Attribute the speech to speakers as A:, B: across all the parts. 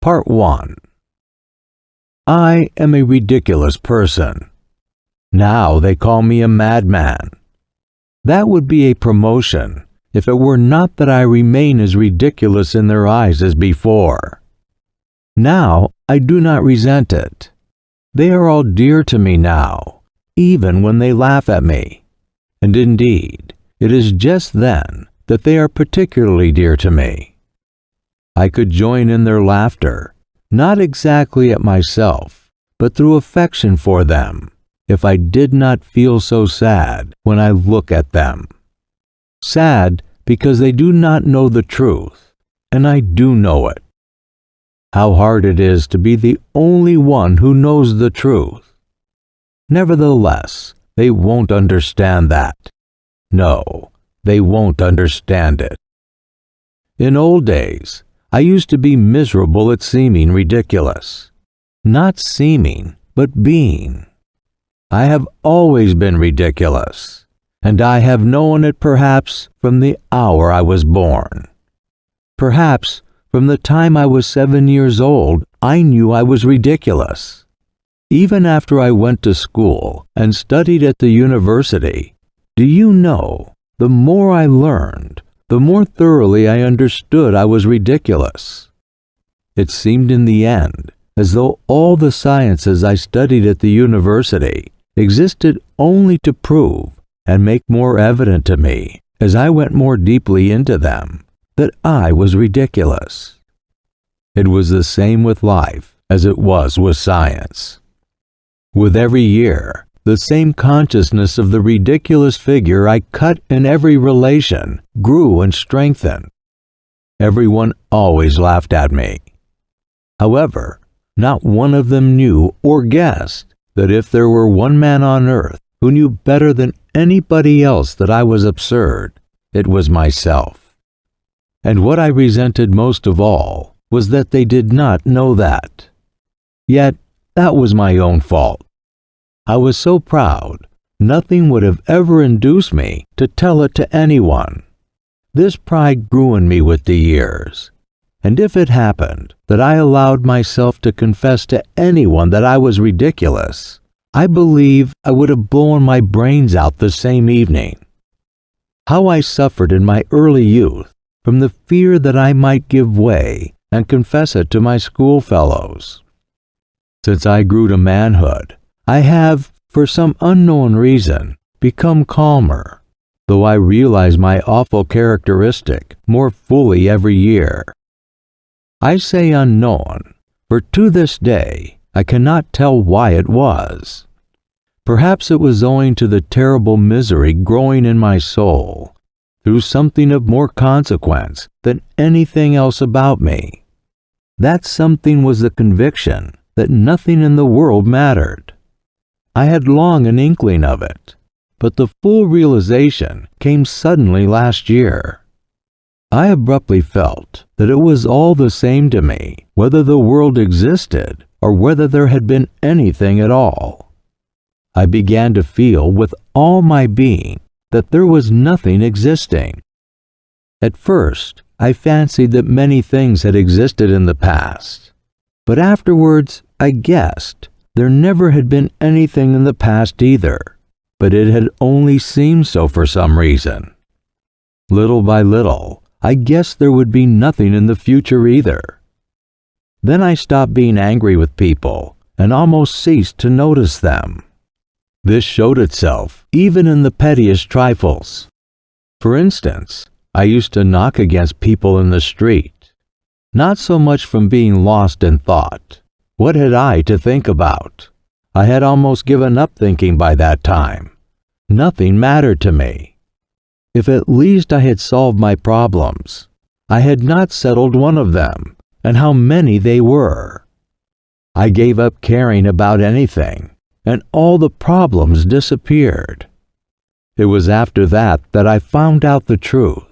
A: Part 1. I am a ridiculous person. Now they call me a madman. That would be a promotion if it were not that I remain as ridiculous in their eyes as before. Now I do not resent it. They are all dear to me now, even when they laugh at me. And indeed, it is just then that they are particularly dear to me. I could join in their laughter, not exactly at myself, but through affection for them, if I did not feel so sad when I look at them. Sad because they do not know the truth, and I do know it. How hard it is to be the only one who knows the truth. Nevertheless, they won't understand that. No, they won't understand it. In old days, I used to be miserable at seeming ridiculous. Not seeming, but being. I have always been ridiculous, and I have known it perhaps from the hour I was born. Perhaps from the time I was 7 years old, I knew I was ridiculous. Even after I went to school and studied at the university, do you know, the more I learned, the more thoroughly I understood I was ridiculous. It seemed in the end as though all the sciences I studied at the university existed only to prove and make more evident to me, as I went more deeply into them, that I was ridiculous. It was the same with life as it was with science. With every year, the same consciousness of the ridiculous figure I cut in every relation grew and strengthened. Everyone always laughed at me. However, not one of them knew or guessed that if there were one man on earth who knew better than anybody else that I was absurd, it was myself. And what I resented most of all was that they did not know that. Yet, that was my own fault. I was so proud, nothing would have ever induced me to tell it to anyone. This pride grew in me with the years, and if it happened that I allowed myself to confess to anyone that I was ridiculous, I believe I would have blown my brains out the same evening. How I suffered in my early youth from the fear that I might give way and confess it to my schoolfellows. Since I grew to manhood, I have, for some unknown reason, become calmer, though I realize my awful characteristic more fully every year. I say unknown, for to this day I cannot tell why it was. Perhaps it was owing to the terrible misery growing in my soul, through something of more consequence than anything else about me. That something was the conviction that nothing in the world mattered. I had long an inkling of it, but the full realization came suddenly last year. I abruptly felt that it was all the same to me whether the world existed or whether there had been anything at all. I began to feel with all my being that there was nothing existing. At first, I fancied that many things had existed in the past, but afterwards I guessed there never had been anything in the past either, but it had only seemed so for some reason. Little by little, I guessed there would be nothing in the future either. Then I stopped being angry with people and almost ceased to notice them. This showed itself even in the pettiest trifles. For instance, I used to knock against people in the street, not so much from being lost in thought. What had I to think about? I had almost given up thinking by that time. Nothing mattered to me. If at least I had solved my problems, I had not settled one of them, and how many they were. I gave up caring about anything, and all the problems disappeared. It was after that I found out the truth.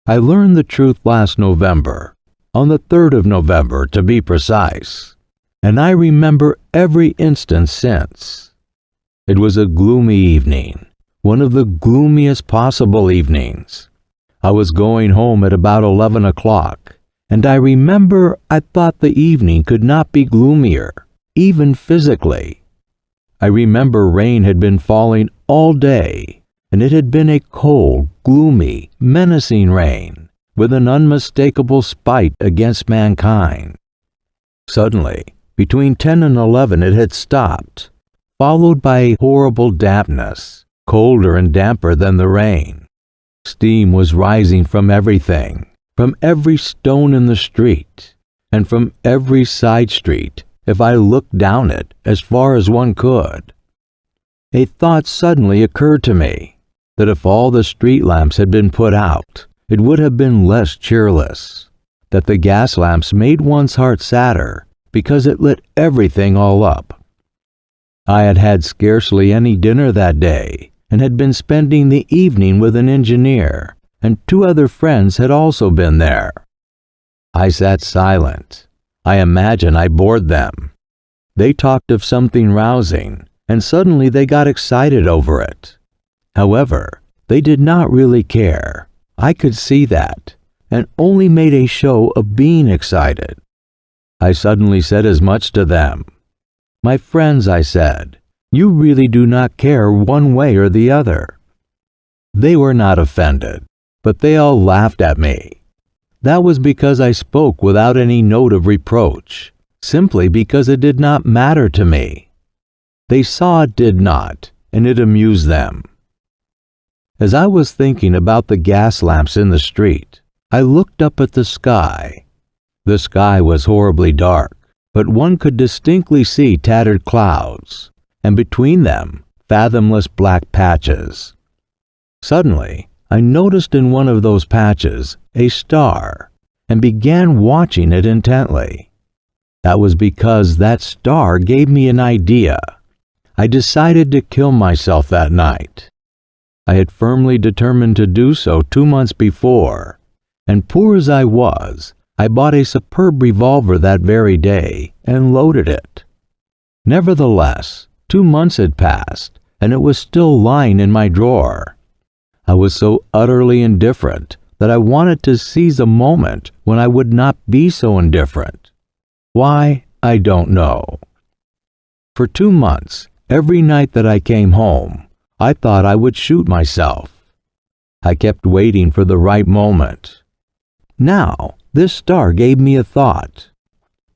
A: I learned the truth last November, on the 3rd of November to be precise, and I remember every instant since. It was a gloomy evening, one of the gloomiest possible evenings. I was going home at about 11 o'clock, and I remember I thought the evening could not be gloomier, even physically. I remember rain had been falling all day, and it had been a cold, gloomy, menacing rain, with an unmistakable spite against mankind. Suddenly, between 10 and 11 it had stopped, followed by a horrible dampness, colder and damper than the rain. Steam was rising from everything, from every stone in the street, and from every side street, if I looked down it as far as one could. A thought suddenly occurred to me, that if all the street lamps had been put out, it would have been less cheerless, that the gas lamps made one's heart sadder because it lit everything all up. I had had scarcely any dinner that day, and had been spending the evening with an engineer, and 2 other friends had also been there. I sat silent. I imagine I bored them. They talked of something rousing, and suddenly they got excited over it. However, they did not really care. I could see that, and only made a show of being excited. I suddenly said as much to them. "My friends," I said, "you really do not care one way or the other." They were not offended, but they all laughed at me. That was because I spoke without any note of reproach, simply because it did not matter to me. They saw it did not, and it amused them. As I was thinking about the gas lamps in the street, I looked up at the sky. The sky was horribly dark, but one could distinctly see tattered clouds, and between them, fathomless black patches. Suddenly, I noticed in one of those patches a star, and began watching it intently. That was because that star gave me an idea. I decided to kill myself that night. I had firmly determined to do so 2 months before, and poor as I was, I bought a superb revolver that very day and loaded it. Nevertheless, 2 months had passed, and it was still lying in my drawer. I was so utterly indifferent that I wanted to seize a moment when I would not be so indifferent. Why, I don't know. For 2 months, every night that I came home, I thought I would shoot myself. I kept waiting for the right moment. Now, this star gave me a thought.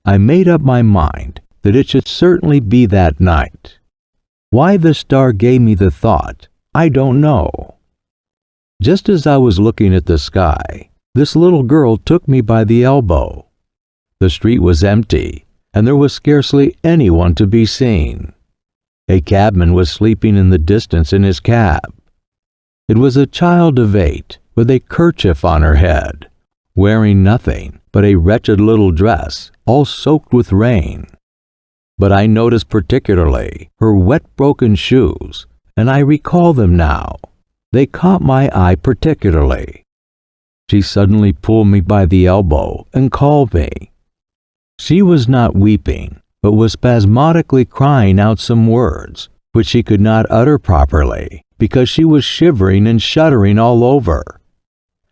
A: I made up my mind that it should certainly be that night. Why the star gave me the thought, I don't know. Just as I was looking at the sky, this little girl took me by the elbow. The street was empty, and there was scarcely anyone to be seen. A cabman was sleeping in the distance in his cab. It was a child of 8, with a kerchief on her head, wearing nothing but a wretched little dress, all soaked with rain. But I noticed particularly her wet broken shoes, and I recall them now. They caught my eye particularly. She suddenly pulled me by the elbow and called me. She was not weeping, but was spasmodically crying out some words, which she could not utter properly, because she was shivering and shuddering all over.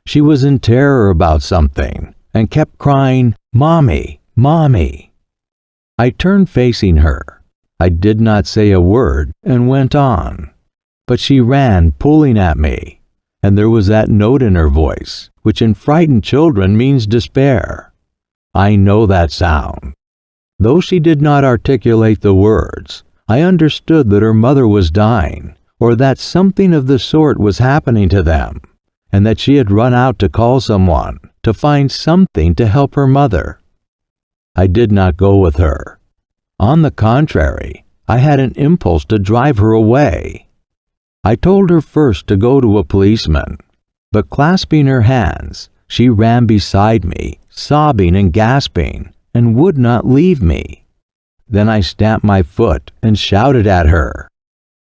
A: She was in terror about something, and kept crying, "Mommy, Mommy." I turned facing her. I did not say a word, and went on. But she ran, pulling at me, and there was that note in her voice, which in frightened children means despair. I know that sound. Though she did not articulate the words, I understood that her mother was dying, or that something of the sort was happening to them, and that she had run out to call someone, to find something to help her mother. I did not go with her. On the contrary, I had an impulse to drive her away. I told her first to go to a policeman, but clasping her hands, she ran beside me, sobbing and gasping, and would not leave me. Then I stamped my foot and shouted at her.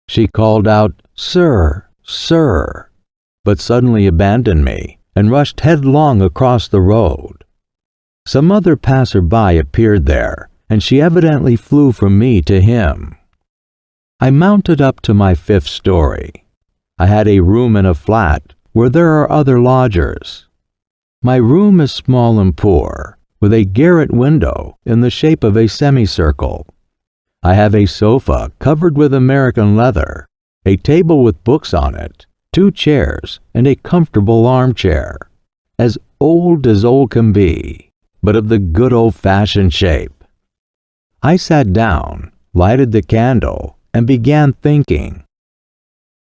A: She called out, "Sir, sir," but suddenly abandoned me and rushed headlong across the road. Some other passer-by appeared there, and she evidently flew from me to him. I mounted up to my 5th story. I had a room in a flat where there are other lodgers. My room is small and poor. with a garret window in the shape of a semicircle. I have a sofa covered with American leather, a table with books on it, 2 chairs, and a comfortable armchair, as old can be, but of the good old-fashioned shape. I sat down, lighted the candle, and began thinking.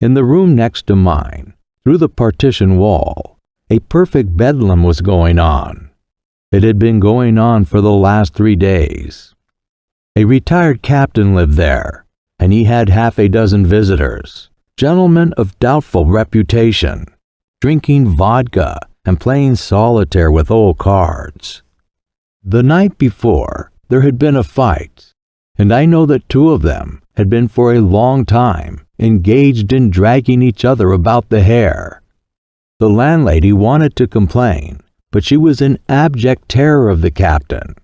A: In the room next to mine, through the partition wall, a perfect bedlam was going on. It had been going on for the last 3 days. A retired captain lived there, and he had half a dozen visitors, gentlemen of doubtful reputation, drinking vodka and playing solitaire with old cards. The night before, there had been a fight, and I know that 2 of them had been for a long time engaged in dragging each other about the hair. The landlady wanted to complain, but she was in abject terror of the captain.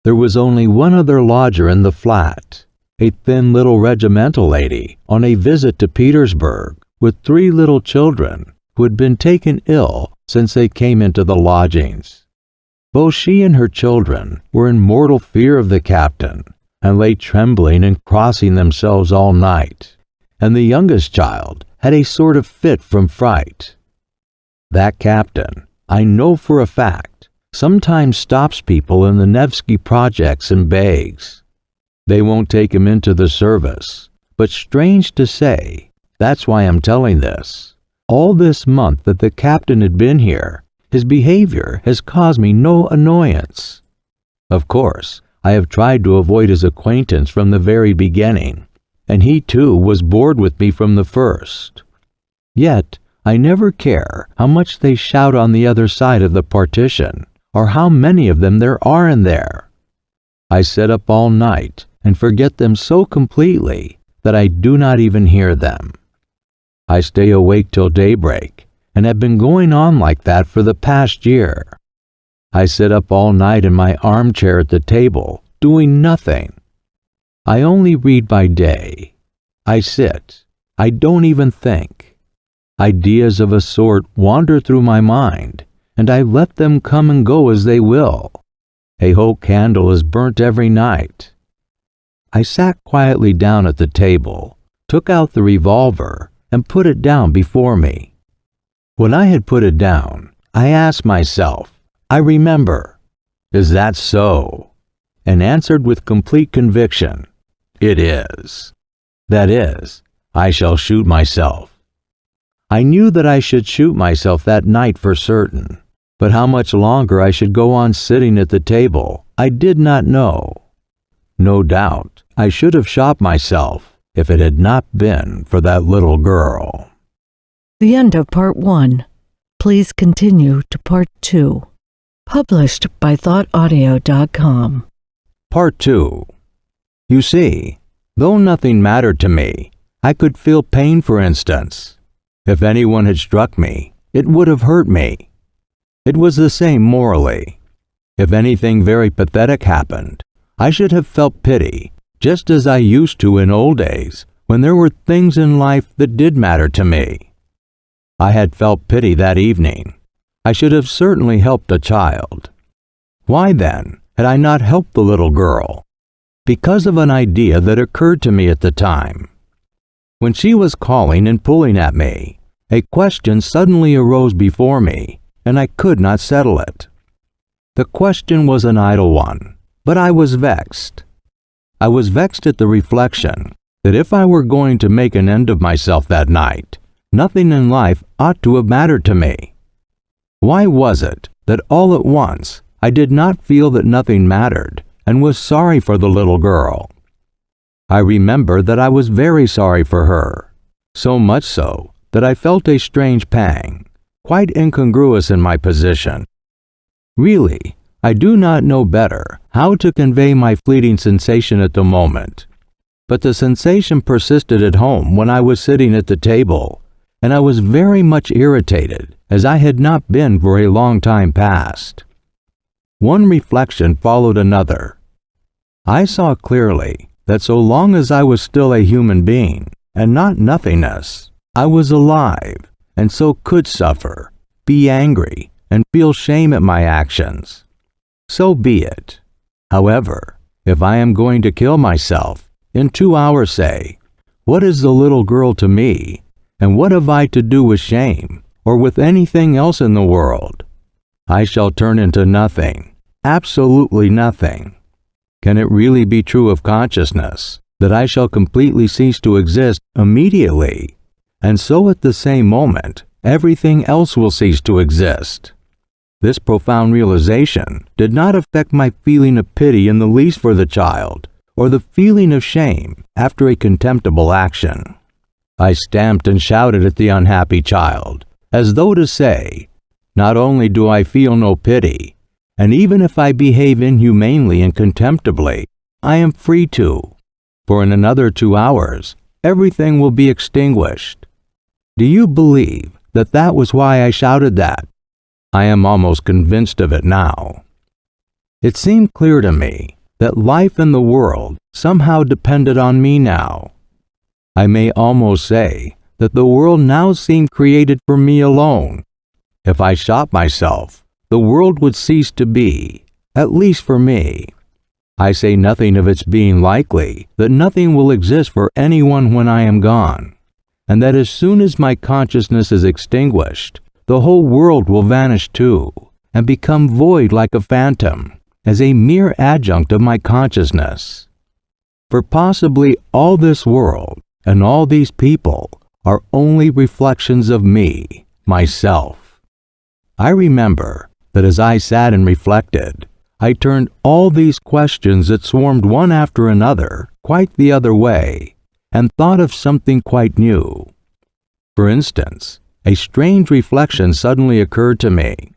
A: There was only one other lodger in the flat, a thin little regimental lady on a visit to Petersburg with 3 little children who had been taken ill since they came into the lodgings. Both she and her children were in mortal fear of the captain and lay trembling and crossing themselves all night, and the youngest child had a sort of fit from fright. That captain, I know for a fact, sometimes stops people in the Nevsky projects and begs. They won't take him into the service, but strange to say, that's why I'm telling this. All this month that the captain had been here, his behavior has caused me no annoyance. Of course, I have tried to avoid his acquaintance from the very beginning, and he too was bored with me from the first. Yet, I never care how much they shout on the other side of the partition, or how many of them there are in there. I sit up all night and forget them so completely that I do not even hear them. I stay awake till daybreak, and have been going on like that for the past year. I sit up all night in my armchair at the table, doing nothing. I only read by day. I sit. I don't even think. Ideas of a sort wander through my mind, and I let them come and go as they will. A whole candle is burnt every night. I sat quietly down at the table, took out the revolver, and put it down before me. When I had put it down, I asked myself, I remember, is that so? And answered with complete conviction, it is. That is, I shall shoot myself. I knew that I should shoot myself that night for certain, but how much longer I should go on sitting at the table, I did not know. No doubt, I should have shot myself if it had not been for that little girl.
B: The end of Part 1. Please continue to Part 2. Published by thoughtaudio.com.
A: Part 2. You see, though nothing mattered to me, I could feel pain, for instance. If anyone had struck me, it would have hurt me. It was the same morally. If anything very pathetic happened, I should have felt pity, just as I used to in old days, when there were things in life that did matter to me. I had felt pity that evening. I should have certainly helped a child. Why then had I not helped the little girl? Because of an idea that occurred to me at the time. When she was calling and pulling at me, a question suddenly arose before me, and I could not settle it. The question was an idle one, but I was vexed. I was vexed at the reflection that if I were going to make an end of myself that night, nothing in life ought to have mattered to me. Why was it that all at once I did not feel that nothing mattered and was sorry for the little girl? I remember that I was very sorry for her, so much so that I felt a strange pang, quite incongruous in my position. Really, I do not know better how to convey my fleeting sensation at the moment, but the sensation persisted at home when I was sitting at the table, and I was very much irritated, as I had not been for a long time past. One reflection followed another. I saw clearly that so long as I was still a human being, and not nothingness, I was alive, and so could suffer, be angry, and feel shame at my actions. so be it. However, if I am going to kill myself, in 2 hours say, what is the little girl to me, and what have I to do with shame, or with anything else in the world? I shall turn into nothing, absolutely nothing. Can it really be true of consciousness that I shall completely cease to exist immediately, and so at the same moment, everything else will cease to exist? This profound realization did not affect my feeling of pity in the least for the child, or the feeling of shame after a contemptible action. I stamped and shouted at the unhappy child, as though to say, not only do I feel no pity, and even if I behave inhumanely and contemptibly, I am free to, for in another 2 hours, everything will be extinguished. Do you believe that that was why I shouted that? I am almost convinced of it now. It seemed clear to me that life in the world somehow depended on me now. I may almost say that the world now seemed created for me alone. If I shot myself, the world would cease to be, at least for me. I say nothing of its being likely that nothing will exist for anyone when I am gone, and that as soon as my consciousness is extinguished, the whole world will vanish too, and become void like a phantom, as a mere adjunct of my consciousness. For possibly all this world and all these people are only reflections of me, myself. I remember that as I sat and reflected, I turned all these questions that swarmed one after another quite the other way, and thought of something quite new. For instance, a strange reflection suddenly occurred to me.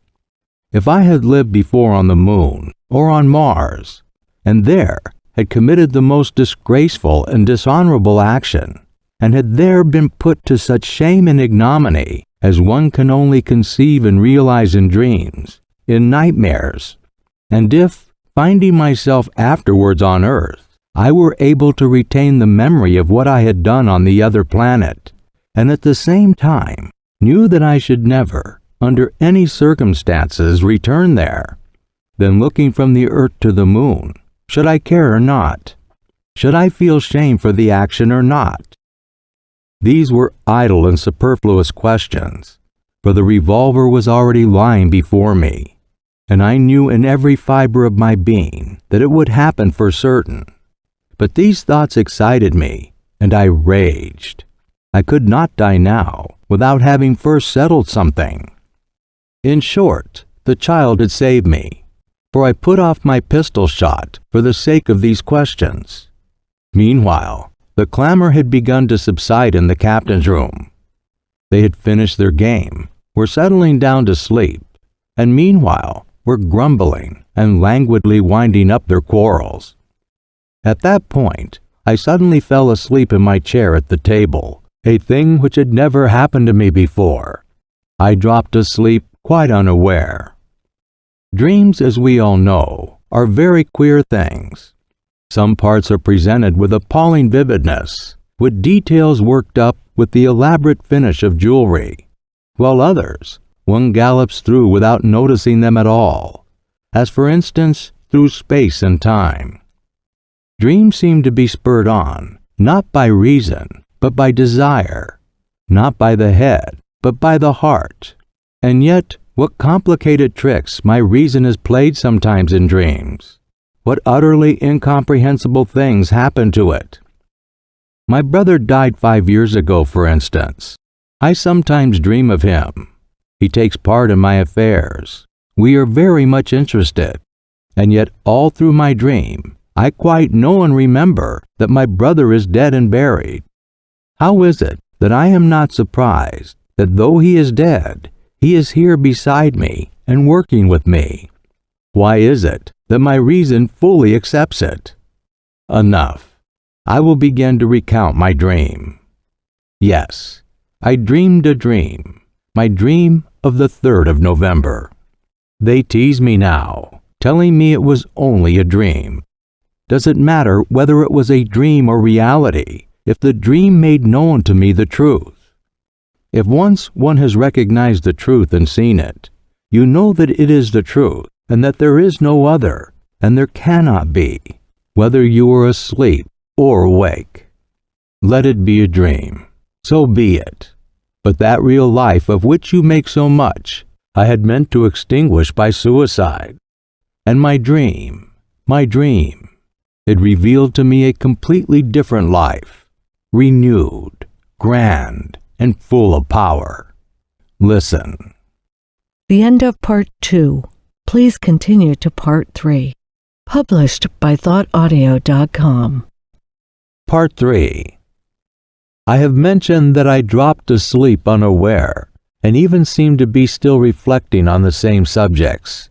A: If I had lived before on the moon or on Mars, and there had committed the most disgraceful and dishonorable action, and had there been put to such shame and ignominy as one can only conceive and realize in dreams, in nightmares, and if, finding myself afterwards on Earth, I were able to retain the memory of what I had done on the other planet, and at the same time knew that I should never, under any circumstances, return there, then looking from the earth to the moon, should I care or not? Should I feel shame for the action or not? These were idle and superfluous questions, for the revolver was already lying before me, and I knew in every fiber of my being that it would happen for certain. But these thoughts excited me, and I raged. I could not die now without having first settled something. In short, the child had saved me, for I put off my pistol shot for the sake of these questions. Meanwhile, the clamor had begun to subside in the captain's room. They had finished their game, were settling down to sleep, and meanwhile were grumbling and languidly winding up their quarrels. At that point, I suddenly fell asleep in my chair at the table, a thing which had never happened to me before. I dropped asleep quite unaware. Dreams, as we all know, are very queer things. Some parts are presented with appalling vividness, with details worked up with the elaborate finish of jewelry, while others one gallops through without noticing them at all, as for instance through space and time. Dreams seem to be spurred on, not by reason, but by desire, not by the head, but by the heart. And yet, what complicated tricks my reason has played sometimes in dreams. What utterly incomprehensible things happen to it. My brother died 5 years ago, for instance. I sometimes dream of him. He takes part in my affairs. We are very much interested. And yet all through my dream, I quite know and remember that my brother is dead and buried. How is it that I am not surprised that though he is dead, he is here beside me and working with me? Why is it that my reason fully accepts it? Enough. I will begin to recount my dream. Yes, I dreamed a dream, my dream of the 3rd of November. They tease me now, telling me it was only a dream. Does it matter whether it was a dream or reality, if the dream made known to me the truth? If once one has recognized the truth and seen it, you know that it is the truth, and that there is no other, and there cannot be, whether you are asleep or awake. Let it be a dream, so be it. But that real life of which you make so much, I had meant to extinguish by suicide. And my dream, it revealed to me a completely different life, renewed, grand, and full of power. Listen.
B: The end of Part 2. Please continue to Part 3. Published by thoughtaudio.com.
A: Part 3. I have mentioned that I dropped asleep unaware, and even seemed to be still reflecting on the same subjects.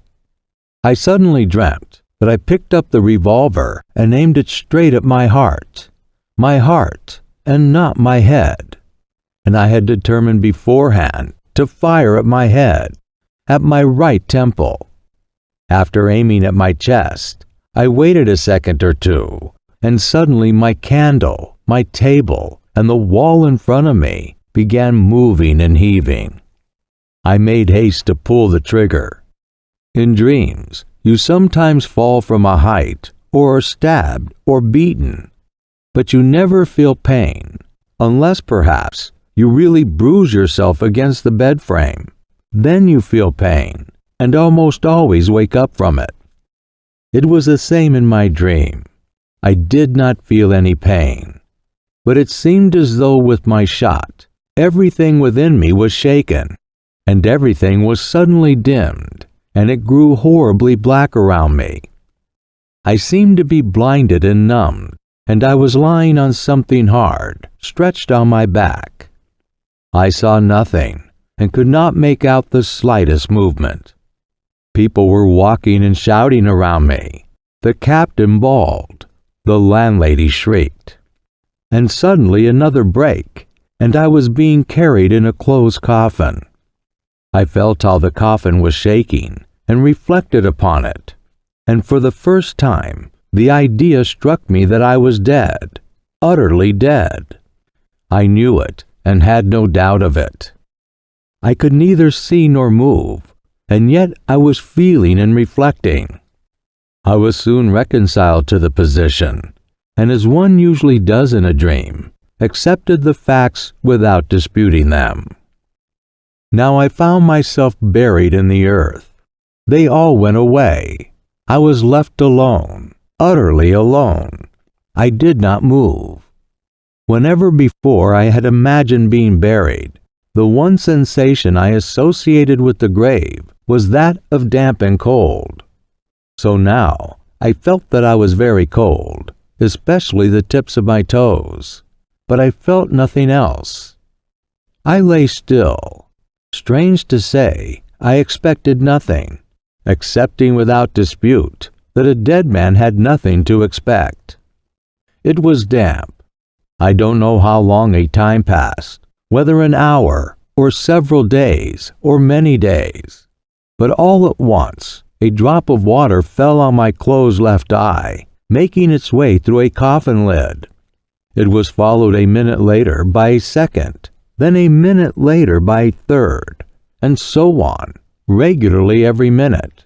A: I suddenly dreamt that I picked up the revolver and aimed it straight at my heart, and not my head. And I had determined beforehand to fire at my head, at my right temple. After aiming at my chest, I waited a second or two, and suddenly my candle, my table, and the wall in front of me began moving and heaving. I made haste to pull the trigger. In dreams, you sometimes fall from a height, or are stabbed or beaten, but you never feel pain, unless perhaps you really bruise yourself against the bed frame. Then you feel pain, and almost always wake up from it. It was the same in my dream. I did not feel any pain, but it seemed as though with my shot, everything within me was shaken, and everything was suddenly dimmed, and it grew horribly black around me. I seemed to be blinded and numbed, and I was lying on something hard, stretched on my back. I saw nothing, and could not make out the slightest movement. People were walking and shouting around me. The captain bawled. The landlady shrieked. And suddenly another break, and I was being carried in a closed coffin. I felt how the coffin was shaking, and reflected upon it, and for the first time the idea struck me that I was dead, utterly dead. I knew it, and had no doubt of it. I could neither see nor move, and yet I was feeling and reflecting. I was soon reconciled to the position, and as one usually does in a dream, accepted the facts without disputing them. Now I found myself buried in the earth. They all went away. I was left alone, utterly alone. I did not move. Whenever before I had imagined being buried, the one sensation I associated with the grave was that of damp and cold. So now I felt that I was very cold, especially the tips of my toes, but I felt nothing else. I lay still. Strange to say, I expected nothing, accepting without dispute that a dead man had nothing to expect. It was damp. I don't know how long a time passed, whether an hour, or several days, or many days, but all at once a drop of water fell on my closed left eye, making its way through a coffin lid. It was followed a minute later by a second, then a minute later by a third, and so on, regularly every minute.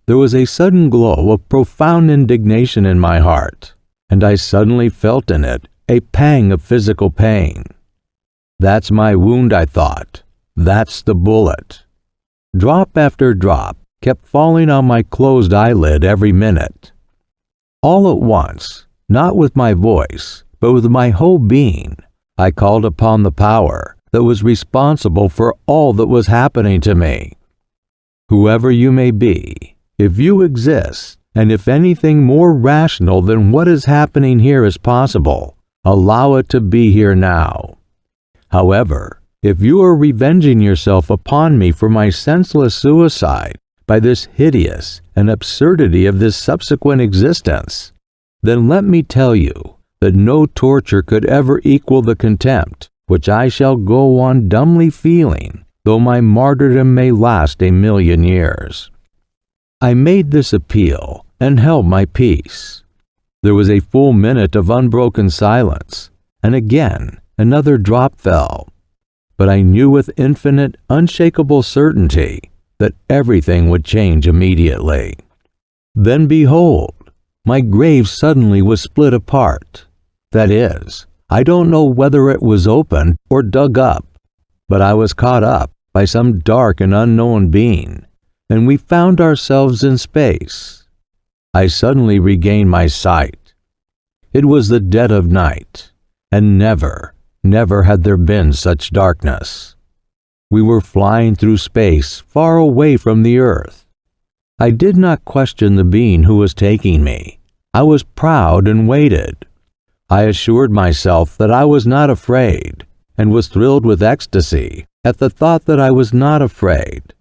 A: There was a sudden glow of profound indignation in my heart, and I suddenly felt in it a pang of physical pain. That's my wound, I thought. That's the bullet. Drop after drop kept falling on my closed eyelid every minute. All at once, not with my voice, but with my whole being, I called upon the power that was responsible for all that was happening to me. Whoever you may be, if you exist, and if anything more rational than what is happening here is possible, allow it to be here now. However, if you are revenging yourself upon me for my senseless suicide by this hideous and absurdity of this subsequent existence, then let me tell you that no torture could ever equal the contempt which I shall go on dumbly feeling, though my martyrdom may last 1,000,000 years. I made this appeal and held my peace. There was a full minute of unbroken silence, and again another drop fell. But I knew with infinite, unshakable certainty that everything would change immediately. Then behold, my grave suddenly was split apart. That is, I don't know whether it was opened or dug up, but I was caught up by some dark and unknown being, and we found ourselves in space. I suddenly regained my sight. It was the dead of night, and never had there been such darkness. We were flying through space, far away from the earth. I did not question the being who was taking me. I was proud and waited. I assured myself that I was not afraid, and was thrilled with ecstasy at the thought that I was not afraid.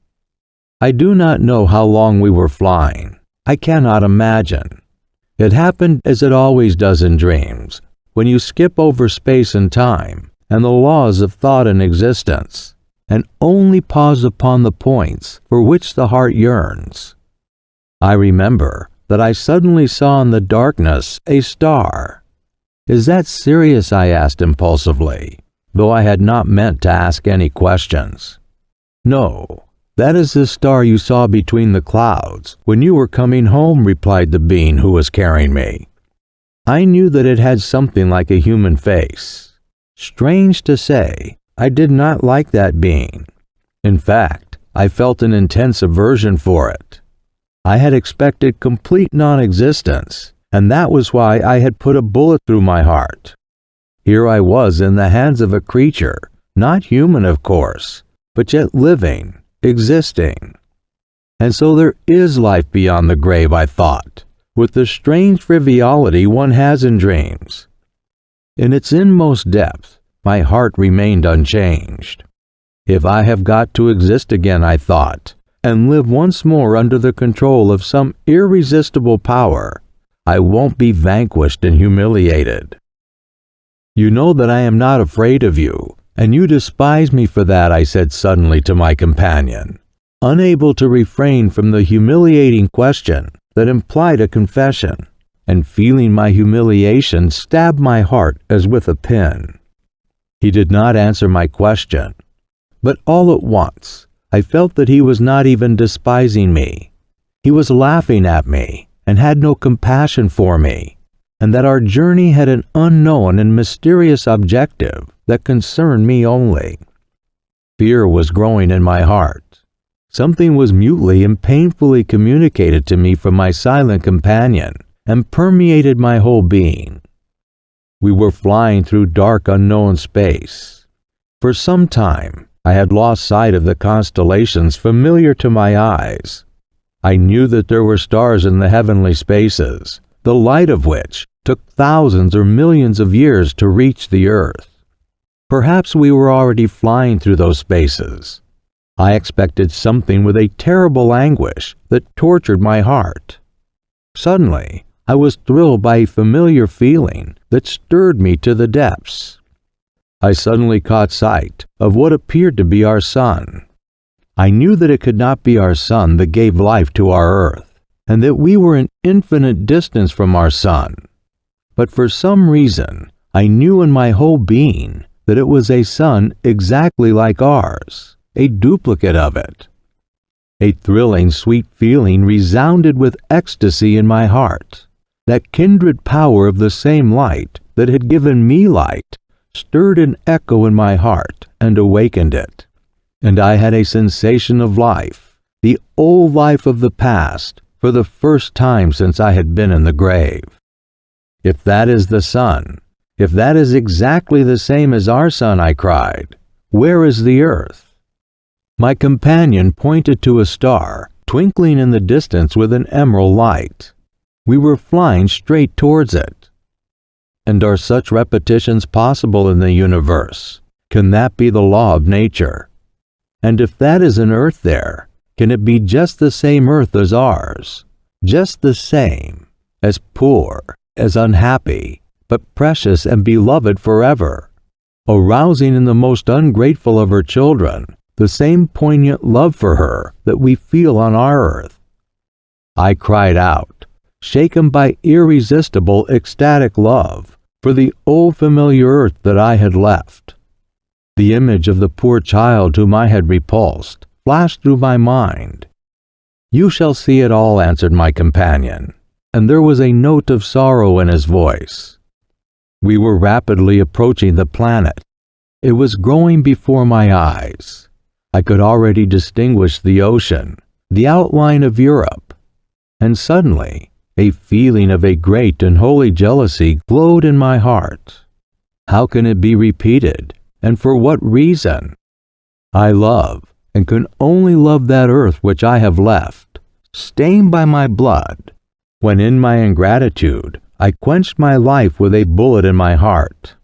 A: I do not know how long we were flying. I cannot imagine. It happened as it always does in dreams, when you skip over space and time and the laws of thought and existence, and only pause upon the points for which the heart yearns. I remember that I suddenly saw in the darkness a star. "Is that serious?" I asked impulsively, though I had not meant to ask any questions. "No, that is the star you saw between the clouds when you were coming home," replied the being who was carrying me. I knew that it had something like a human face. Strange to say, I did not like that being. In fact, I felt an intense aversion for it. I had expected complete non-existence, and that was why I had put a bullet through my heart. Here I was in the hands of a creature, not human of course, but yet living, existing. And so there is life beyond the grave, I thought, with the strange frivolity one has in dreams. In its inmost depth, my heart remained unchanged. If I have got to exist again, I thought, and live once more under the control of some irresistible power, I won't be vanquished and humiliated. "You know that I am not afraid of you, and you despise me for that," I said suddenly to my companion, unable to refrain from the humiliating question that implied a confession, and feeling my humiliation stab my heart as with a pin. He did not answer my question, but all at once I felt that he was not even despising me. He was laughing at me and had no compassion for me, and that our journey had an unknown and mysterious objective that concerned me only. Fear was growing in my heart. Something was mutely and painfully communicated to me from my silent companion and permeated my whole being. We were flying through dark unknown space. For some time, I had lost sight of the constellations familiar to my eyes. I knew that there were stars in the heavenly spaces, the light of which took thousands or millions of years to reach the earth. Perhaps we were already flying through those spaces. I expected something with a terrible anguish that tortured my heart. Suddenly, I was thrilled by a familiar feeling that stirred me to the depths. I suddenly caught sight of what appeared to be our sun. I knew that it could not be our sun that gave life to our earth, and that we were an infinite distance from our sun. But for some reason, I knew in my whole being that it was a sun exactly like ours, a duplicate of it. A thrilling, sweet feeling resounded with ecstasy in my heart. That kindred power of the same light that had given me light stirred an echo in my heart and awakened it. And I had a sensation of life, the old life of the past, for the first time since I had been in the grave. "If that is the sun, if that is exactly the same as our sun," I cried, "where is the earth?" My companion pointed to a star twinkling in the distance with an emerald light. We were flying straight towards it. And are such repetitions possible in the universe? Can that be the law of nature? And if that is an earth there, can it be just the same earth as ours? Just the same, as poor, as unhappy, but precious and beloved forever, arousing in the most ungrateful of her children the same poignant love for her that we feel on our earth? I cried out, shaken by irresistible, ecstatic love for the old familiar earth that I had left. The image of the poor child whom I had repulsed flashed through my mind. "You shall see it all," answered my companion, and there was a note of sorrow in his voice. We were rapidly approaching the planet. It was growing before my eyes. I could already distinguish the ocean, the outline of Europe, and suddenly a feeling of a great and holy jealousy glowed in my heart. How can it be repeated, and for what reason? I love, and can only love that earth which I have left, stained by my blood, when in my ingratitude I quenched my life with a bullet in my heart.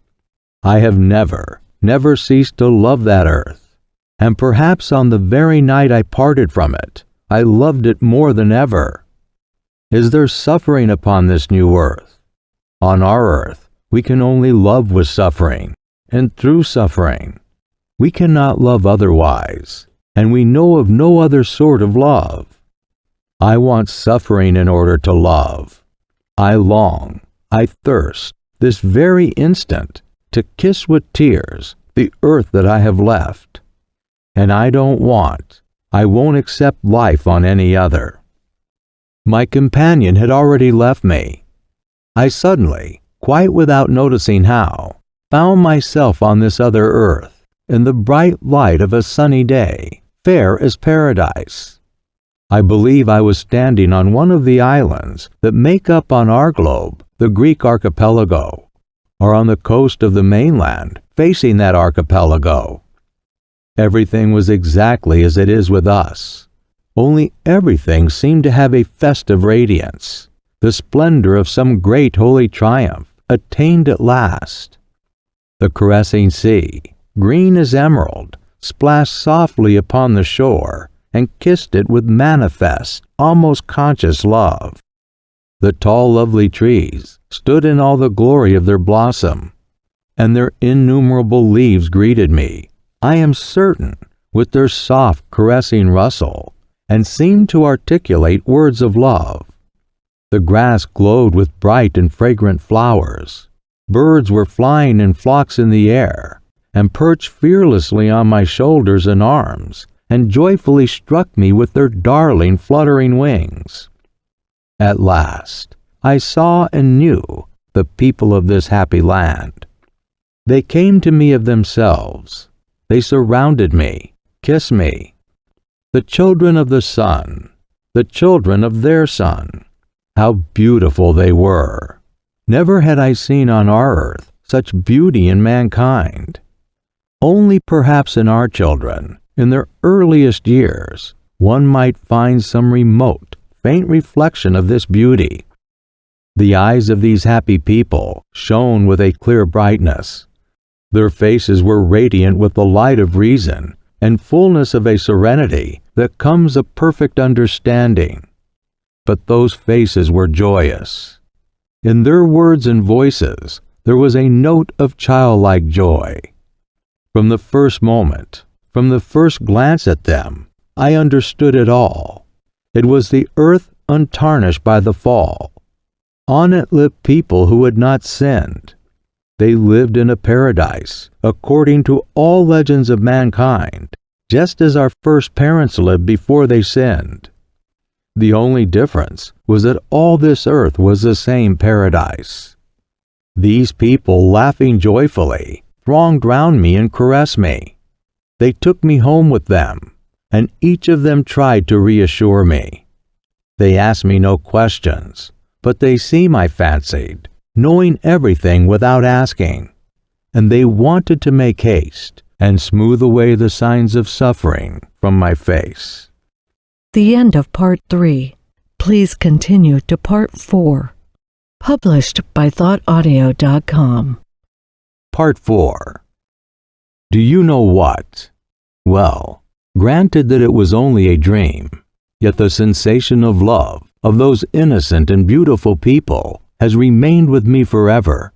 A: I have never ceased to love that earth, and perhaps on the very night I parted from it, I loved it more than ever. Is there suffering upon this new earth? On our earth, we can only love with suffering, and through suffering. We cannot love otherwise, and we know of no other sort of love. I want suffering in order to love. I long, I thirst, this very instant, to kiss with tears the earth that I have left. And I won't accept life on any other. My companion had already left me. I suddenly, quite without noticing how, found myself on this other earth, in the bright light of a sunny day, fair as paradise. I believe I was standing on one of the islands that make up on our globe the Greek archipelago, or on the coast of the mainland facing that archipelago. Everything was exactly as it is with us, only everything seemed to have a festive radiance, the splendor of some great holy triumph attained at last. The caressing sea, green as emerald, splashed softly upon the shore and kissed it with manifest, almost conscious love. The tall, lovely trees stood in all the glory of their blossom, and their innumerable leaves greeted me, I am certain, with their soft, caressing rustle, and seemed to articulate words of love. The grass glowed with bright and fragrant flowers. Birds were flying in flocks in the air, and perched fearlessly on my shoulders and arms, and joyfully struck me with their darling fluttering wings. At last, I saw and knew the people of this happy land. They came to me of themselves. They surrounded me, kissed me. The children of the sun, the children of their sun. How beautiful they were! Never had I seen on our earth such beauty in mankind. Only perhaps in our children, in their earliest years, one might find some remote, faint reflection of this beauty. The eyes of these happy people shone with a clear brightness. Their faces were radiant with the light of reason and fullness of a serenity that comes of perfect understanding. But those faces were joyous. In their words and voices there was a note of childlike joy. From the first moment, from the first glance at them, I understood it all. It was the earth untarnished by the fall. On it lived people who had not sinned. They lived in a paradise, according to all legends of mankind, just as our first parents lived before they sinned. The only difference was that all this earth was the same paradise. These people, laughing joyfully, thronged round me and caressed me. They took me home with them, and each of them tried to reassure me. They asked me no questions, but they seemed, I fancied, knowing everything without asking, and they wanted to make haste and smooth away the signs of suffering from my face.
B: The end of Part 3. Please continue to Part 4. Published by ThoughtAudio.com.
A: Part 4. Do you know what? Well, granted that it was only a dream, yet the sensation of love of those innocent and beautiful people has remained with me forever,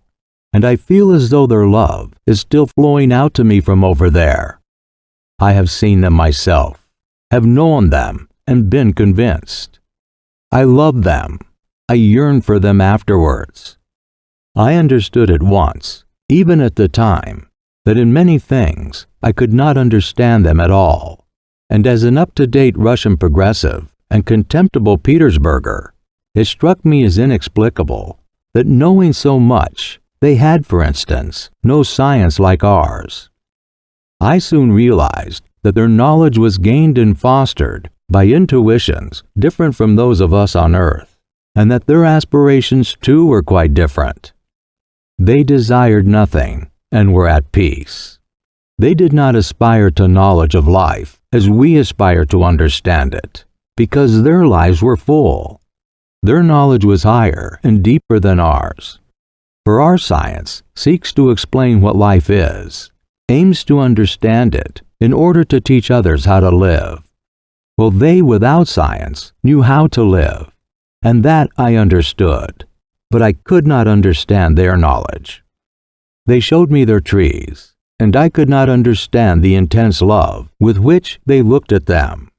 A: and I feel as though their love is still flowing out to me from over there. I have seen them myself, have known them, and been convinced. I love them. I yearn for them afterwards. I understood at once, even at the time, that in many things I could not understand them at all, and as an up-to-date Russian progressive and contemptible Petersburger, it struck me as inexplicable that knowing so much, they had, for instance, no science like ours. I soon realized that their knowledge was gained and fostered by intuitions different from those of us on Earth, and that their aspirations too were quite different. They desired nothing and were at peace. They did not aspire to knowledge of life as we aspire to understand it, because their lives were full. Their knowledge was higher and deeper than ours. For our science seeks to explain what life is, aims to understand it in order to teach others how to live. Well, they without science knew how to live, and that I understood, but I could not understand their knowledge. They showed me their trees, and I could not understand the intense love with which they looked at them.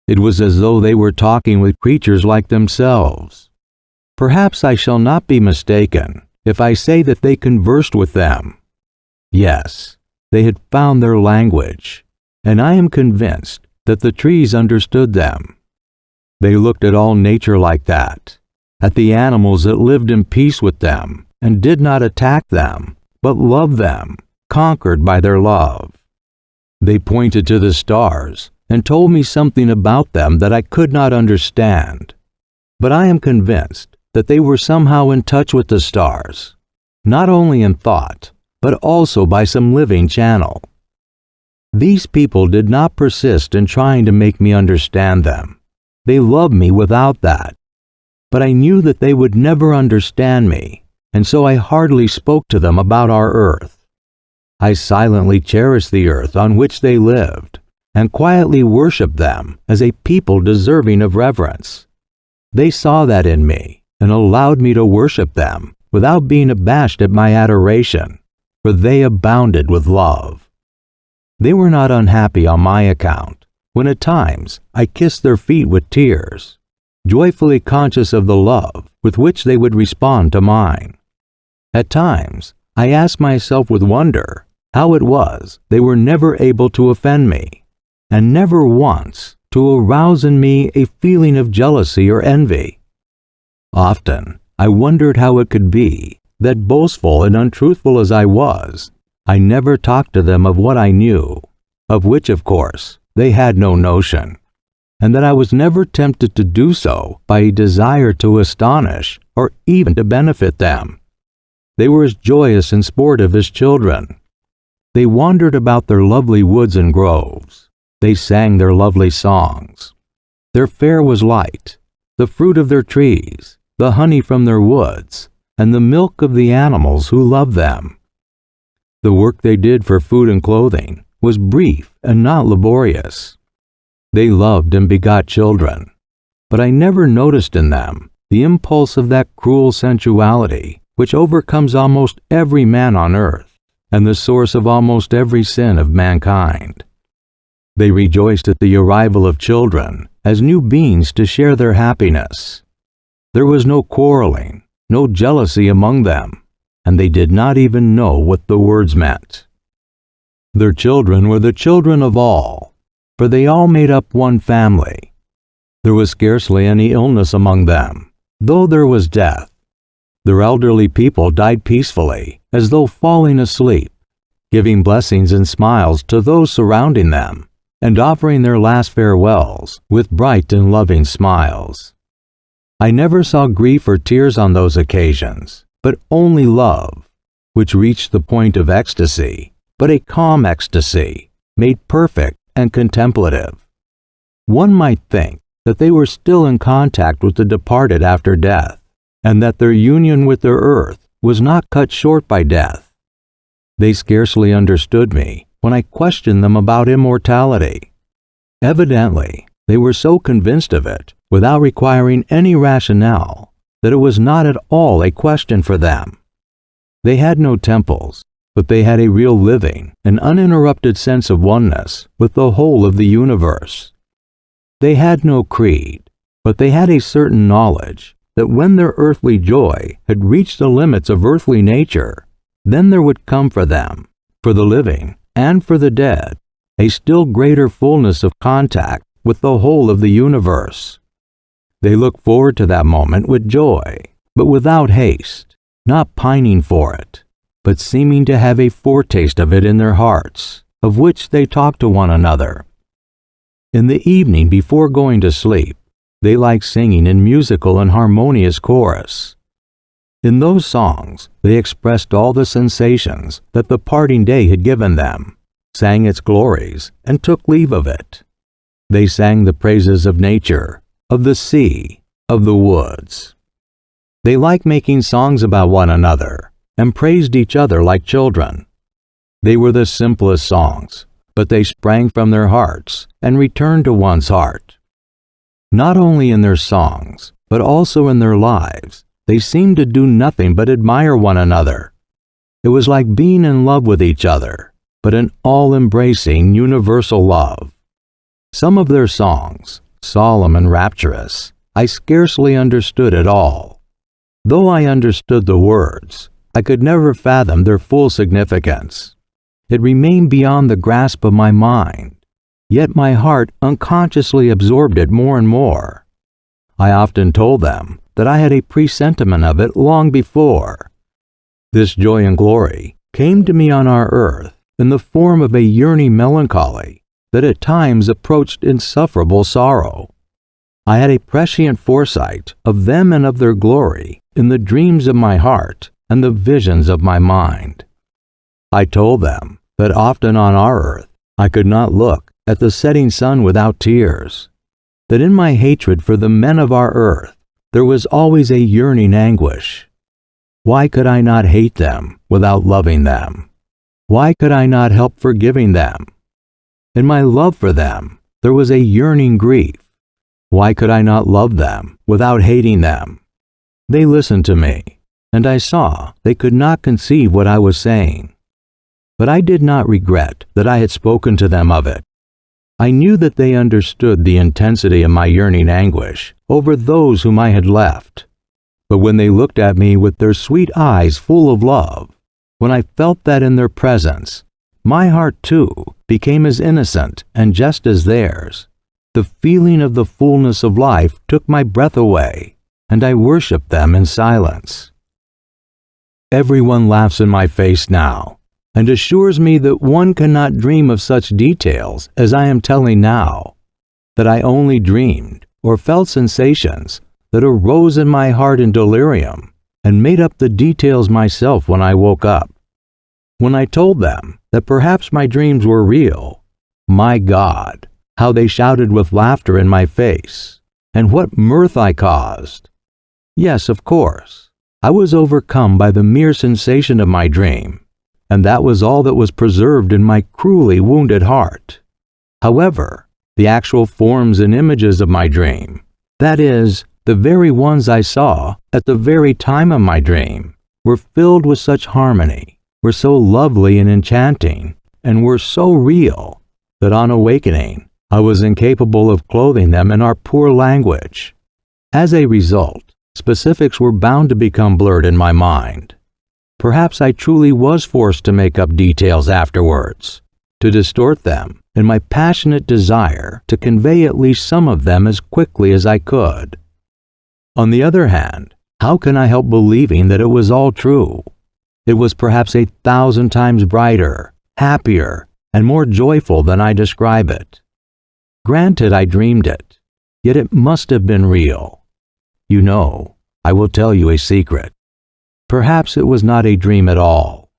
A: It was as though they were talking with creatures like themselves. Perhaps I shall not be mistaken if I say that they conversed with them. Yes, they had found their language, and I am convinced that the trees understood them. They looked at all nature like that, at the animals that lived in peace with them and did not attack them, but loved them, conquered by their love. They pointed to the stars and told me something about them that I could not understand, but I am convinced that they were somehow in touch with the stars, not only in thought, but also by some living channel. These people did not persist in trying to make me understand them. They loved me without that. But I knew that they would never understand me, and so I hardly spoke to them about our earth. I silently cherished the earth on which they lived, and quietly worshipped them as a people deserving of reverence. They saw that in me, and allowed me to worship them without being abashed at my adoration, for they abounded with love. They were not unhappy on my account, when at times I kissed their feet with tears, joyfully conscious of the love with which they would respond to mine. At times, I asked myself with wonder how it was they were never able to offend me, and never once to arouse in me a feeling of jealousy or envy. Often, I wondered how it could be that, boastful and untruthful as I was, I never talked to them of what I knew, of which, of course, they had no notion, and that I was never tempted to do so by a desire to astonish or even to benefit them. They were as joyous and sportive as children. They wandered about their lovely woods and groves. They sang their lovely songs. Their fare was light, the fruit of their trees, the honey from their woods, and the milk of the animals who loved them. The work they did for food and clothing was brief and not laborious. They loved and begot children, but I never noticed in them the impulse of that cruel sensuality which overcomes almost every man on earth, and the source of almost every sin of mankind. They rejoiced at the arrival of children as new beings to share their happiness. There was no quarreling, no jealousy among them, and they did not even know what the words meant. Their children were the children of all, for they all made up one family. There was scarcely any illness among them, though there was death. Their elderly people died peacefully, as though falling asleep, giving blessings and smiles to those surrounding them, and offering their last farewells with bright and loving smiles. I never saw grief or tears on those occasions, but only love, which reached the point of ecstasy, but a calm ecstasy, made perfect and contemplative. One might think that they were still in contact with the departed after death, and that their union with their earth was not cut short by death. They scarcely understood me when I questioned them about immortality. Evidently, they were so convinced of it, without requiring any rationale, that it was not at all a question for them. They had no temples, but they had a real living and uninterrupted sense of oneness with the whole of the universe. They had no creed, but they had a certain knowledge that when their earthly joy had reached the limits of earthly nature, then there would come for them, for the living and for the dead, a still greater fullness of contact with the whole of the universe. They look forward to that moment with joy, but without haste, not pining for it, but seeming to have a foretaste of it in their hearts, of which they talk to one another. In the evening before going to sleep, they like singing in musical and harmonious chorus. In those songs, they expressed all the sensations that the parting day had given them, sang its glories, and took leave of it. They sang the praises of nature, of the sea, of the woods. They liked making songs about one another, and praised each other like children. They were the simplest songs, but they sprang from their hearts and returned to one's heart. Not only in their songs, but also in their lives, they seemed to do nothing but admire one another. It was like being in love with each other, but an all-embracing universal love. Some of their songs, solemn and rapturous, I scarcely understood at all. Though I understood the words, I could never fathom their full significance. It remained beyond the grasp of my mind, yet my heart unconsciously absorbed it more and more. I often told them that I had a presentiment of it long before. This joy and glory came to me on our earth in the form of a yearning melancholy that at times approached insufferable sorrow. I had a prescient foresight of them and of their glory in the dreams of my heart and the visions of my mind. I told them that often on our earth I could not look at the setting sun without tears, that in my hatred for the men of our earth there was always a yearning anguish. Why could I not hate them without loving them? Why could I not help forgiving them? In my love for them there was a yearning grief. Why could I not love them without hating them? They listened to me, and I saw they could not conceive what I was saying. But I did not regret that I had spoken to them of it. I knew that they understood the intensity of my yearning anguish over those whom I had left. But when they looked at me with their sweet eyes full of love, when I felt that in their presence, my heart too became as innocent and just as theirs. The feeling of the fullness of life took my breath away, and I worshipped them in silence. Everyone laughs in my face now, and assures me that one cannot dream of such details as I am telling now, that I only dreamed or felt sensations that arose in my heart in delirium and made up the details myself when I woke up. When I told them that perhaps my dreams were real, my God, how they shouted with laughter in my face, and what mirth I caused. Yes, of course, I was overcome by the mere sensation of my dream, and that was all that was preserved in my cruelly wounded heart. However, the actual forms and images of my dream, that is, the very ones I saw at the very time of my dream, were filled with such harmony, were so lovely and enchanting, and were so real, that on awakening, I was incapable of clothing them in our poor language. As a result, specifics were bound to become blurred in my mind. Perhaps I truly was forced to make up details afterwards, to distort them in my passionate desire to convey at least some of them as quickly as I could. On the other hand, how can I help believing that it was all true? It was perhaps 1,000 times brighter, happier, and more joyful than I describe it. Granted, I dreamed it, yet it must have been real. You know, I will tell you a secret. Perhaps it was not a dream at all,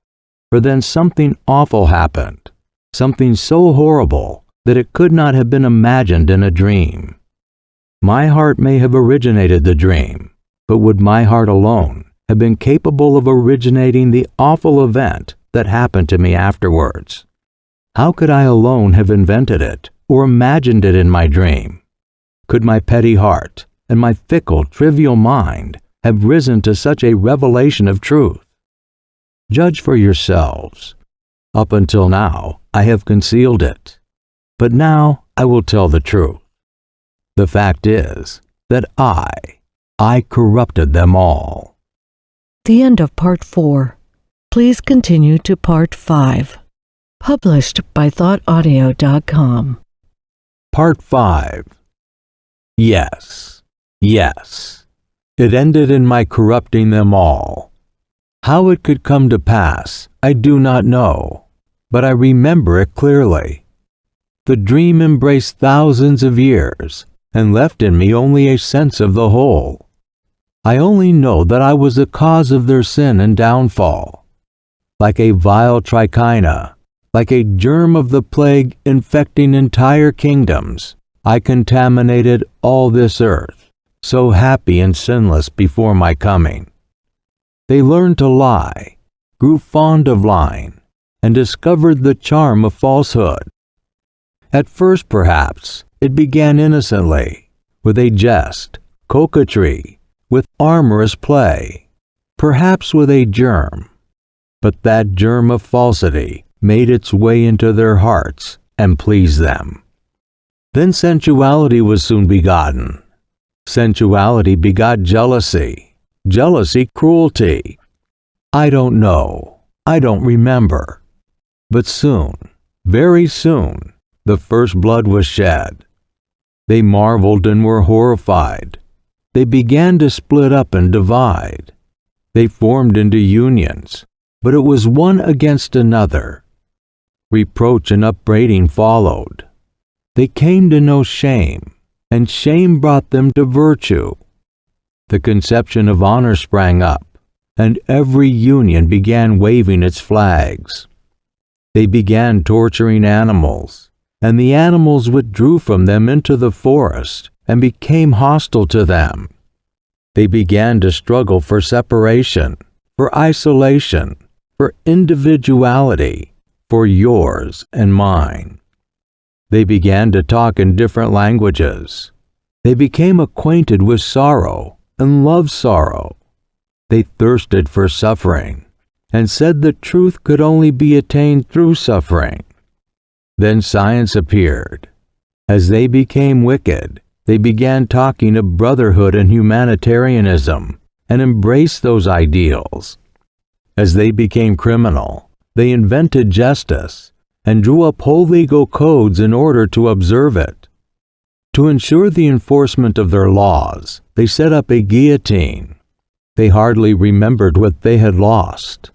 A: for then something awful happened, something so horrible that it could not have been imagined in a dream. My heart may have originated the dream, but would my heart alone have been capable of originating the awful event that happened to me afterwards? How could I alone have invented it or imagined it in my dream? Could my petty heart and my fickle, trivial mind have risen to such a revelation of truth? Judge for yourselves. Up until now, I have concealed it, but now I will tell the truth. The fact is that I corrupted them all.
B: The end of Part 4. Please continue to Part 5. Published by ThoughtAudio.com.
A: Part 5. Yes, yes. It ended in my corrupting them all. How it could come to pass, I do not know, but I remember it clearly. The dream embraced thousands of years and left in me only a sense of the whole. I only know that I was the cause of their sin and downfall. Like a vile trichina, like a germ of the plague infecting entire kingdoms, I contaminated all this earth, so happy and sinless before my coming. They learned to lie, grew fond of lying, and discovered the charm of falsehood. At first, perhaps, it began innocently, with a jest, coquetry, with amorous play, perhaps with a germ. But that germ of falsity made its way into their hearts and pleased them. Then sensuality was soon begotten. Sensuality begot jealousy, jealousy cruelty. I don't know, I don't remember. But soon, very soon, the first blood was shed. They marveled and were horrified. They began to split up and divide. They formed into unions, but it was one against another. Reproach and upbraiding followed. They came to know shame, and shame brought them to virtue. The conception of honor sprang up, and every union began waving its flags. They began torturing animals, and the animals withdrew from them into the forest and became hostile to them. They began to struggle for separation, for isolation, for individuality, for yours and mine. They began to talk in different languages. They became acquainted with sorrow and loved sorrow. They thirsted for suffering and said the truth could only be attained through suffering. Then science appeared. As they became wicked, they began talking of brotherhood and humanitarianism and embraced those ideals. As they became criminal, they invented justice and drew up whole legal codes in order to observe it. To ensure the enforcement of their laws, they set up a guillotine. They hardly remembered what they had lost.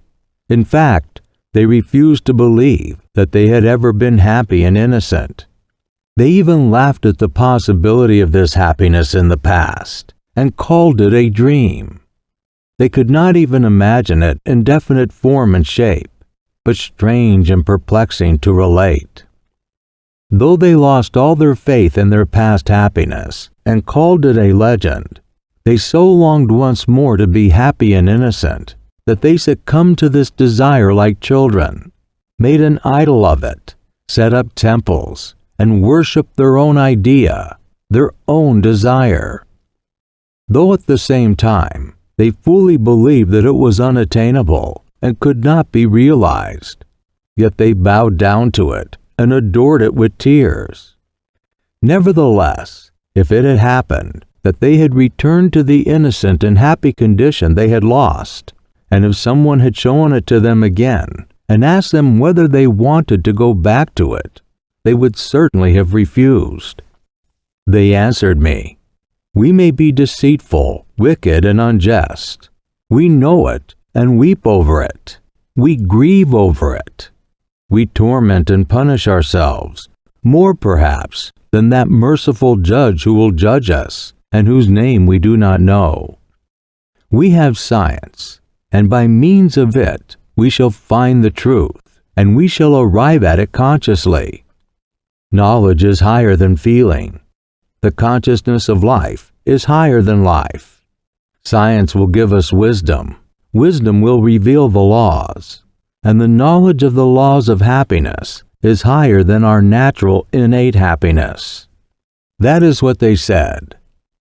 A: In fact, they refused to believe that they had ever been happy and innocent. They even laughed at the possibility of this happiness in the past and called it a dream. They could not even imagine it in definite form and shape, but strange and perplexing to relate. Though they lost all their faith in their past happiness and called it a legend, they so longed once more to be happy and innocent that they succumbed to this desire like children, made an idol of it, set up temples, and worshiped their own idea, their own desire. Though at the same time, they fully believed that it was unattainable and could not be realized, yet they bowed down to it and adored it with tears. Nevertheless, if it had happened that they had returned to the innocent and happy condition they had lost, and if someone had shown it to them again and asked them whether they wanted to go back to it, they would certainly have refused. They answered me, "We may be deceitful, wicked, and unjust. We know it and weep over it. We grieve over it. We torment and punish ourselves, more perhaps than that merciful judge who will judge us and whose name we do not know. We have science, and by means of it we shall find the truth, and we shall arrive at it consciously. Knowledge is higher than feeling. The consciousness of life is higher than life. Science will give us wisdom. Wisdom will reveal the laws, and the knowledge of the laws of happiness is higher than our natural innate happiness." That is what they said,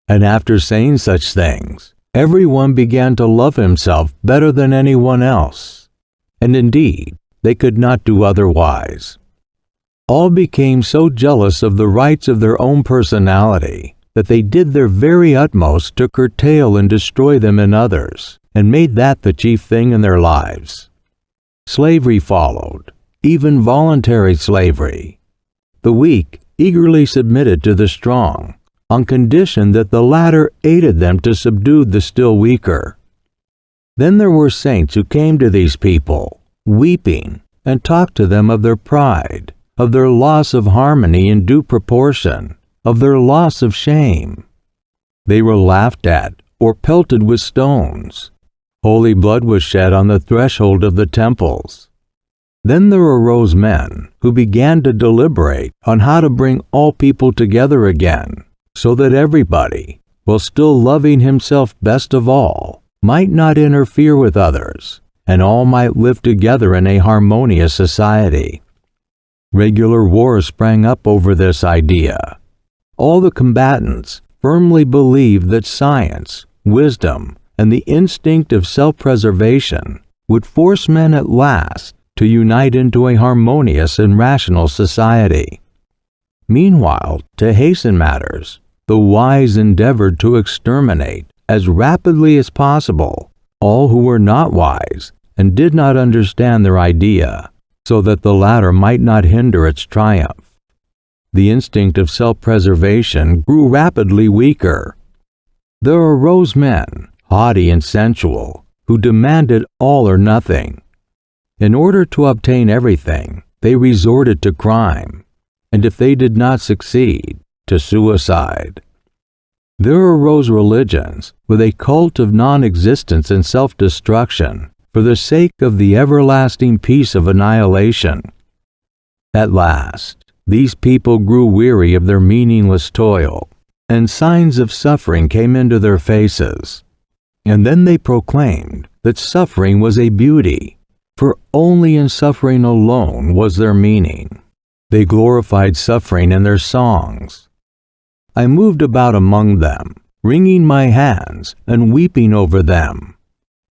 A: and after saying such things, everyone began to love himself better than anyone else, and indeed, they could not do otherwise. All became so jealous of the rights of their own personality that they did their very utmost to curtail and destroy them in others, and made that the chief thing in their lives. Slavery followed, even voluntary slavery. The weak eagerly submitted to the strong, on condition that the latter aided them to subdue the still weaker. Then there were saints who came to these people, weeping, and talked to them of their pride, of their loss of harmony in due proportion, of their loss of shame. They were laughed at or pelted with stones. Holy blood was shed on the threshold of the temples. Then there arose men who began to deliberate on how to bring all people together again, so that everybody, while still loving himself best of all, might not interfere with others, and all might live together in a harmonious society. Regular wars sprang up over this idea. All the combatants firmly believed that science, wisdom, and the instinct of self-preservation would force men at last to unite into a harmonious and rational society. Meanwhile, to hasten matters, the wise endeavored to exterminate, as rapidly as possible, all who were not wise and did not understand their idea, so that the latter might not hinder its triumph. The instinct of self-preservation grew rapidly weaker. There arose men, haughty and sensual, who demanded all or nothing. In order to obtain everything, they resorted to crime, and if they did not succeed, to suicide. There arose religions with a cult of non-existence and self-destruction for the sake of the everlasting peace of annihilation. At last, these people grew weary of their meaningless toil, and signs of suffering came into their faces. And then they proclaimed that suffering was a beauty, for only in suffering alone was there meaning. They glorified suffering in their songs. I moved about among them, wringing my hands and weeping over them.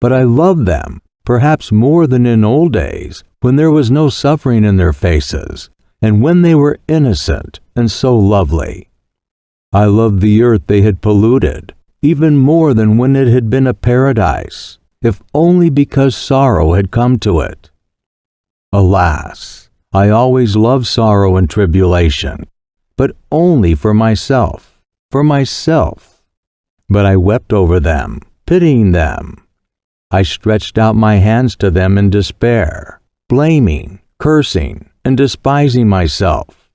A: But I loved them, perhaps more than in old days, when there was no suffering in their faces, and when they were innocent and so lovely. I loved the earth they had polluted, even more than when it had been a paradise, if only because sorrow had come to it. Alas, I always loved sorrow and tribulation, but only for myself, But I wept over them, pitying them. I stretched out my hands to them in despair, blaming, cursing, and despising myself.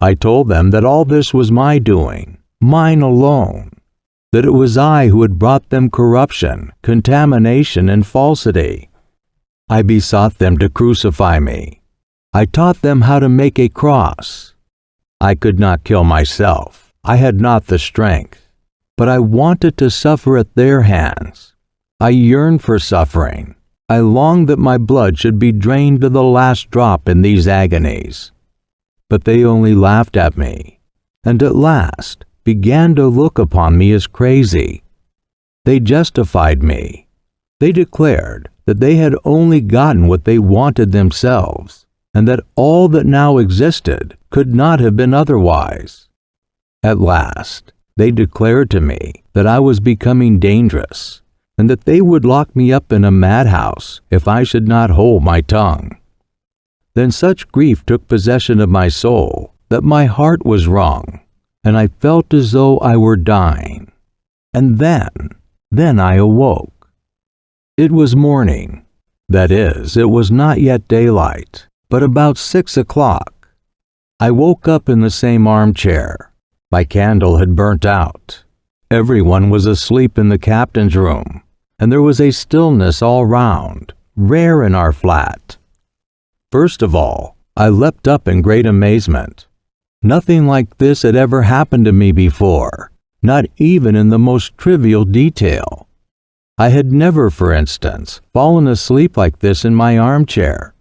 A: I told them that all this was my doing, mine alone, that it was I who had brought them corruption, contamination, and falsity. I besought them to crucify me. I taught them how to make a cross. I could not kill myself. I had not the strength, but I wanted to suffer at their hands. I yearned for suffering. I longed that my blood should be drained to the last drop in these agonies. But they only laughed at me, and at last began to look upon me as crazy. They justified me. They declared that they had only gotten what they wanted themselves, and that all that now existed could not have been otherwise. At last, they declared to me that I was becoming dangerous, and that they would lock me up in a madhouse if I should not hold my tongue. Then such grief took possession of my soul that my heart was wrung, and I felt as though I were dying. And then I awoke. It was morning. That is, it was not yet daylight, but about 6 o'clock. I woke up in the same armchair. My candle had burnt out. Everyone was asleep in the captain's room, and there was a stillness all round, rare in our flat. First of all, I leapt up in great amazement. Nothing like this had ever happened to me before, not even in the most trivial detail. I had never, for instance, fallen asleep like this in my armchair.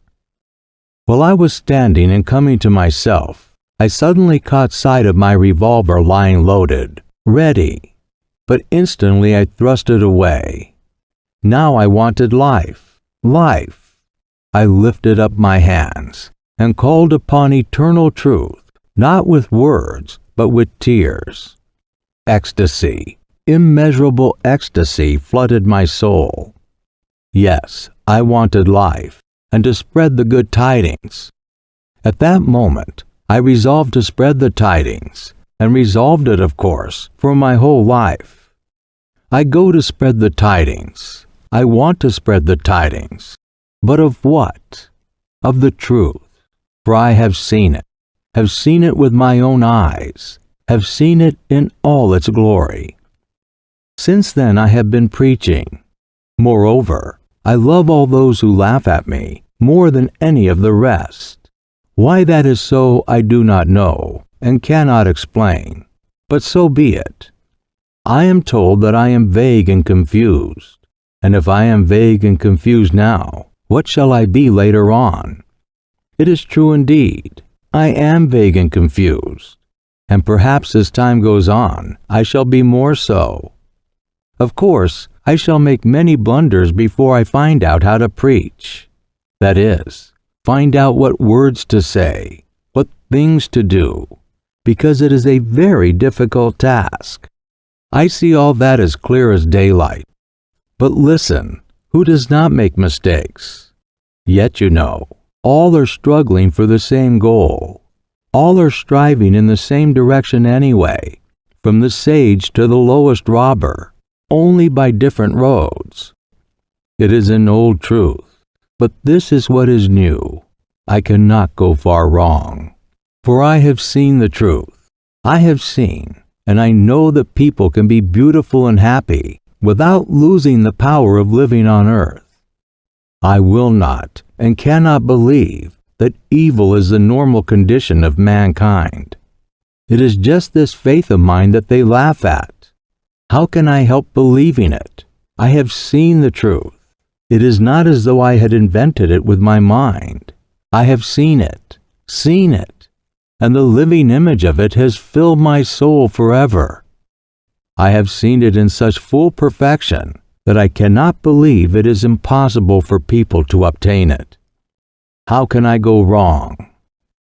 A: While I was standing and coming to myself, I suddenly caught sight of my revolver lying loaded, ready, but instantly I thrust it away. Now I wanted life. I lifted up my hands and called upon eternal truth, not with words, but with tears. Ecstasy, immeasurable ecstasy flooded my soul. Yes, I wanted life, and to spread the good tidings. At that moment, I resolved to spread the tidings, and resolved it, of course, for my whole life. I go to spread the tidings. I want to spread the tidings. But of what? Of the truth. For I have seen it with my own eyes, have seen it in all its glory. Since then I have been preaching. Moreover, I love all those who laugh at me more than any of the rest. Why that is so I do not know, and cannot explain, but so be it. I am told that I am vague and confused, and if I am vague and confused now, what shall I be later on? It is true indeed, I am vague and confused, and perhaps as time goes on, I shall be more so. Of course, I shall make many blunders before I find out how to preach. That is, find out what words to say, what things to do, because it is a very difficult task. I see all that as clear as daylight. But listen, who does not make mistakes? Yet you know, all are struggling for the same goal. All are striving in the same direction anyway, from the sage to the lowest robber, only by different roads. It is an old truth, but this is what is new. I cannot go far wrong, for I have seen the truth. I have seen, and I know that people can be beautiful and happy without losing the power of living on earth. I will not and cannot believe that evil is the normal condition of mankind. It is just this faith of mine that they laugh at. How can I help believing it? I have seen the truth. It is not as though I had invented it with my mind. I have seen it, and the living image of it has filled my soul forever. I have seen it in such full perfection that I cannot believe it is impossible for people to obtain it. How can I go wrong?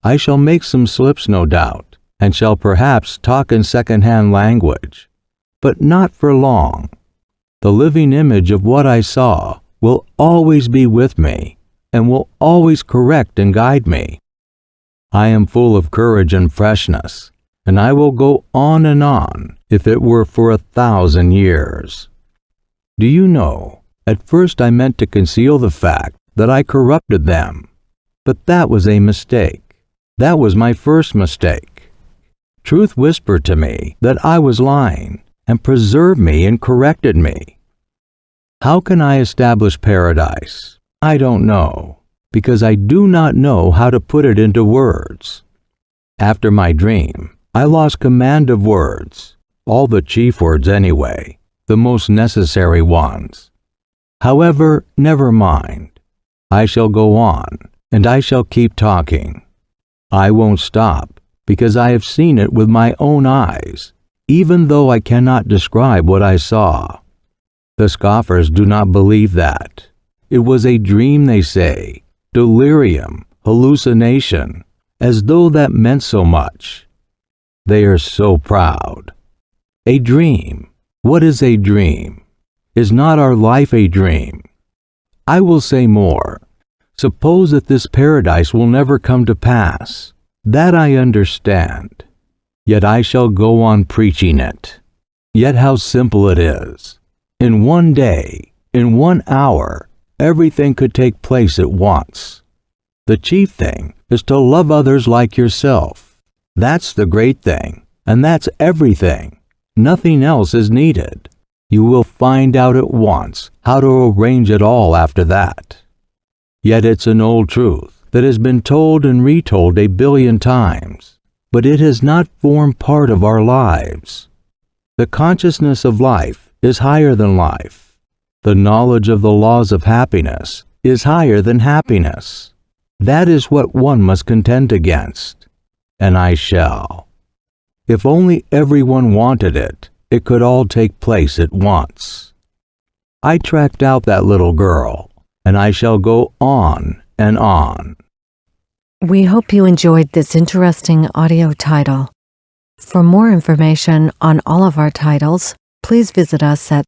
A: I shall make some slips, no doubt, and shall perhaps talk in second-hand language, but not for long. The living image of what I saw will always be with me, and will always correct and guide me. I am full of courage and freshness, and I will go on if it were for 1,000 years. Do you know, at first I meant to conceal the fact that I corrupted them, but that was a mistake. That was my first mistake. Truth whispered to me that I was lying, and preserved me and corrected me. How can I establish paradise? I don't know, because I do not know how to put it into words. After my dream, I lost command of words, all the chief words anyway, the most necessary ones. However, never mind. I shall go on, and I shall keep talking. I won't stop, because I have seen it with my own eyes, even though I cannot describe what I saw. The scoffers do not believe that. It was a dream, they say, delirium, hallucination, as though that meant so much. They are so proud. A dream. What is a dream? Is not our life a dream? I will say more. Suppose that this paradise will never come to pass. That I understand. Yet I shall go on preaching it. Yet how simple it is. In one day, in 1 hour, everything could take place at once. The chief thing is to love others like yourself. That's the great thing, and that's everything. Nothing else is needed. You will find out at once how to arrange it all after that. Yet it's an old truth that has been told and retold 1 billion times, but it has not formed part of our lives. The consciousness of life is higher than life. The knowledge of the laws of happiness is higher than happiness. That is what one must contend against, and I shall. If only everyone wanted it, it could all take place at once. I tracked out that little girl, and I shall go on and on.
B: We hope you enjoyed this interesting audio title. For more information on all of our titles, please visit us at